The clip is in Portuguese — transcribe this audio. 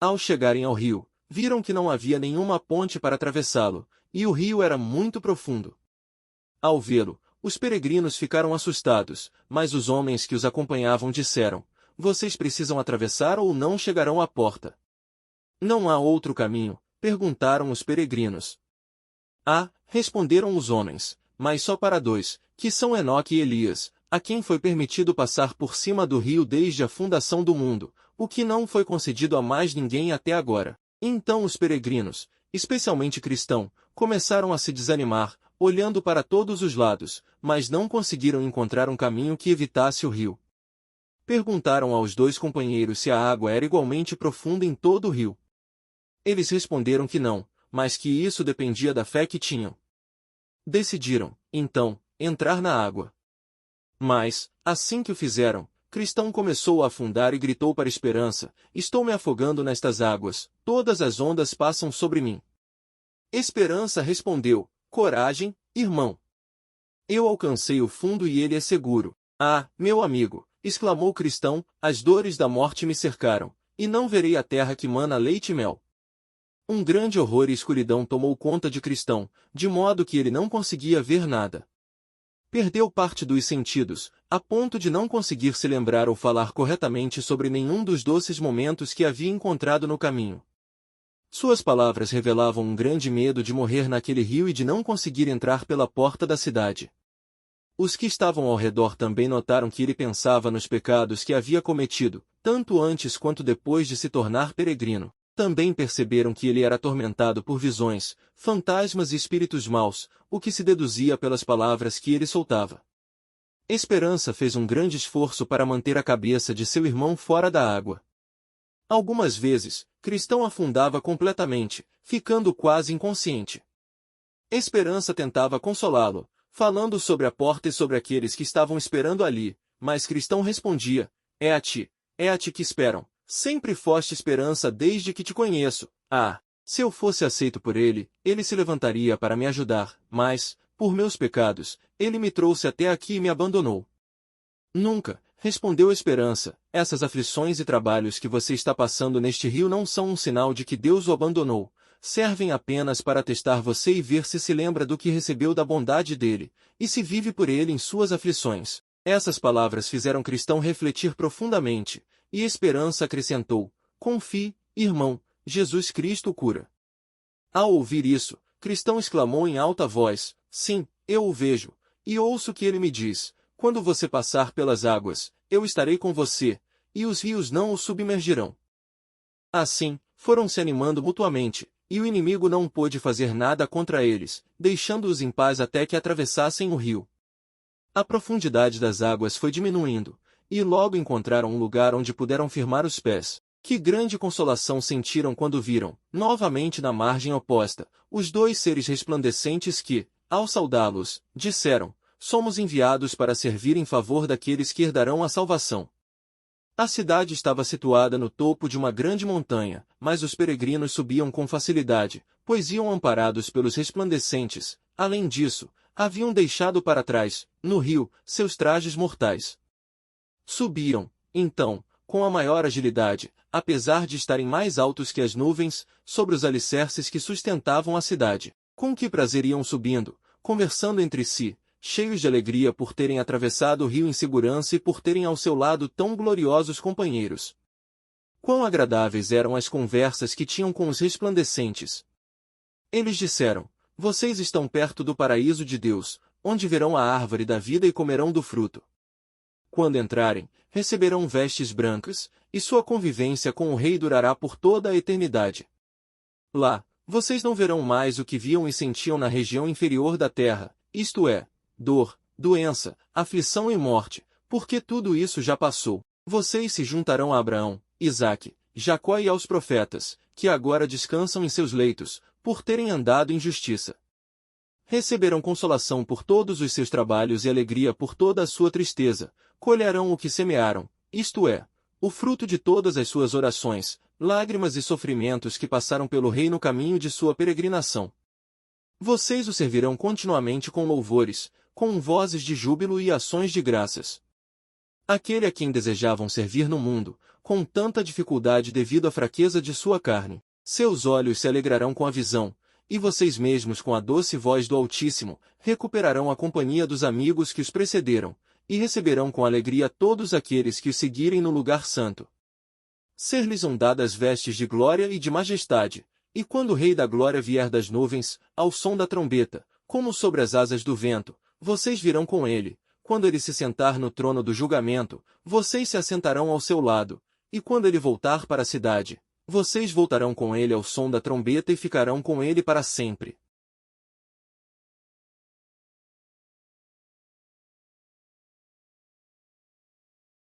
Ao chegarem ao rio, viram que não havia nenhuma ponte para atravessá-lo, e o rio era muito profundo. Ao vê-lo, os peregrinos ficaram assustados, mas os homens que os acompanhavam disseram: "Vocês precisam atravessar ou não chegarão à porta." "Não há outro caminho?" perguntaram os peregrinos. "Há", responderam os homens, "mas só para dois, que são Enoque e Elias, a quem foi permitido passar por cima do rio desde a fundação do mundo, o que não foi concedido a mais ninguém até agora." Então os peregrinos, especialmente cristãos, começaram a se desanimar, olhando para todos os lados, mas não conseguiram encontrar um caminho que evitasse o rio. Perguntaram aos dois companheiros se a água era igualmente profunda em todo o rio. Eles responderam que não, mas que isso dependia da fé que tinham. Decidiram, então, entrar na água. Mas, assim que o fizeram, Cristão começou a afundar e gritou para Esperança: "Estou me afogando nestas águas, todas as ondas passam sobre mim." Esperança respondeu: "Coragem, irmão. Eu alcancei o fundo e ele é seguro." "Ah, meu amigo," exclamou Cristão, "as dores da morte me cercaram, e não verei a terra que mana leite e mel." Um grande horror e escuridão tomou conta de Cristão, de modo que ele não conseguia ver nada. Perdeu parte dos sentidos, a ponto de não conseguir se lembrar ou falar corretamente sobre nenhum dos doces momentos que havia encontrado no caminho. Suas palavras revelavam um grande medo de morrer naquele rio e de não conseguir entrar pela porta da cidade. Os que estavam ao redor também notaram que ele pensava nos pecados que havia cometido, tanto antes quanto depois de se tornar peregrino. Também perceberam que ele era atormentado por visões, fantasmas e espíritos maus, o que se deduzia pelas palavras que ele soltava. Esperança fez um grande esforço para manter a cabeça de seu irmão fora da água. Algumas vezes, Cristão afundava completamente, ficando quase inconsciente. Esperança tentava consolá-lo, falando sobre a porta e sobre aqueles que estavam esperando ali, mas Cristão respondia: é a ti que esperam. Sempre foste esperança desde que te conheço. Ah, se eu fosse aceito por ele, ele se levantaria para me ajudar, mas, por meus pecados, ele me trouxe até aqui e me abandonou." "Nunca", respondeu Esperança, "essas aflições e trabalhos que você está passando neste rio não são um sinal de que Deus o abandonou. Servem apenas para testar você e ver se lembra do que recebeu da bondade dele, e se vive por ele em suas aflições." Essas palavras fizeram Cristão refletir profundamente, e Esperança acrescentou: "Confie, irmão, Jesus Cristo o cura." Ao ouvir isso, Cristão exclamou em alta voz: "Sim, eu o vejo, e ouço que ele me diz: quando você passar pelas águas, eu estarei com você, e os rios não o submergirão." Assim, foram se animando mutuamente, e o inimigo não pôde fazer nada contra eles, deixando-os em paz até que atravessassem o rio. A profundidade das águas foi diminuindo, e logo encontraram um lugar onde puderam firmar os pés. Que grande consolação sentiram quando viram, novamente na margem oposta, os dois seres resplandecentes que, ao saudá-los, disseram: "Somos enviados para servir em favor daqueles que herdarão a salvação." A cidade estava situada no topo de uma grande montanha, mas os peregrinos subiam com facilidade, pois iam amparados pelos resplandecentes. Além disso, haviam deixado para trás, no rio, seus trajes mortais. Subiram, então, com a maior agilidade, apesar de estarem mais altos que as nuvens, sobre os alicerces que sustentavam a cidade. Com que prazer iam subindo, conversando entre si, cheios de alegria por terem atravessado o rio em segurança e por terem ao seu lado tão gloriosos companheiros. Quão agradáveis eram as conversas que tinham com os resplandecentes. Eles disseram: "Vocês estão perto do paraíso de Deus, onde verão a árvore da vida e comerão do fruto. Quando entrarem, receberão vestes brancas, e sua convivência com o rei durará por toda a eternidade. Lá, vocês não verão mais o que viam e sentiam na região inferior da terra, isto é, dor, doença, aflição e morte, porque tudo isso já passou. Vocês se juntarão a Abraão, Isaque, Jacó e aos profetas, que agora descansam em seus leitos, por terem andado em justiça. Receberão consolação por todos os seus trabalhos e alegria por toda a sua tristeza, colherão o que semearam, isto é, o fruto de todas as suas orações, lágrimas e sofrimentos que passaram pelo rei no caminho de sua peregrinação. Vocês o servirão continuamente com louvores, com vozes de júbilo e ações de graças. Aquele a quem desejavam servir no mundo, com tanta dificuldade devido à fraqueza de sua carne. Seus olhos se alegrarão com a visão, e vocês mesmos com a doce voz do Altíssimo, recuperarão a companhia dos amigos que os precederam, e receberão com alegria todos aqueles que os seguirem no lugar santo. Ser-lhes-ão dadas vestes de glória e de majestade, e quando o Rei da Glória vier das nuvens, ao som da trombeta, como sobre as asas do vento, vocês virão com ele. Quando ele se sentar no trono do julgamento, vocês se assentarão ao seu lado, e quando ele voltar para a cidade, vocês voltarão com ele ao som da trombeta e ficarão com ele para sempre.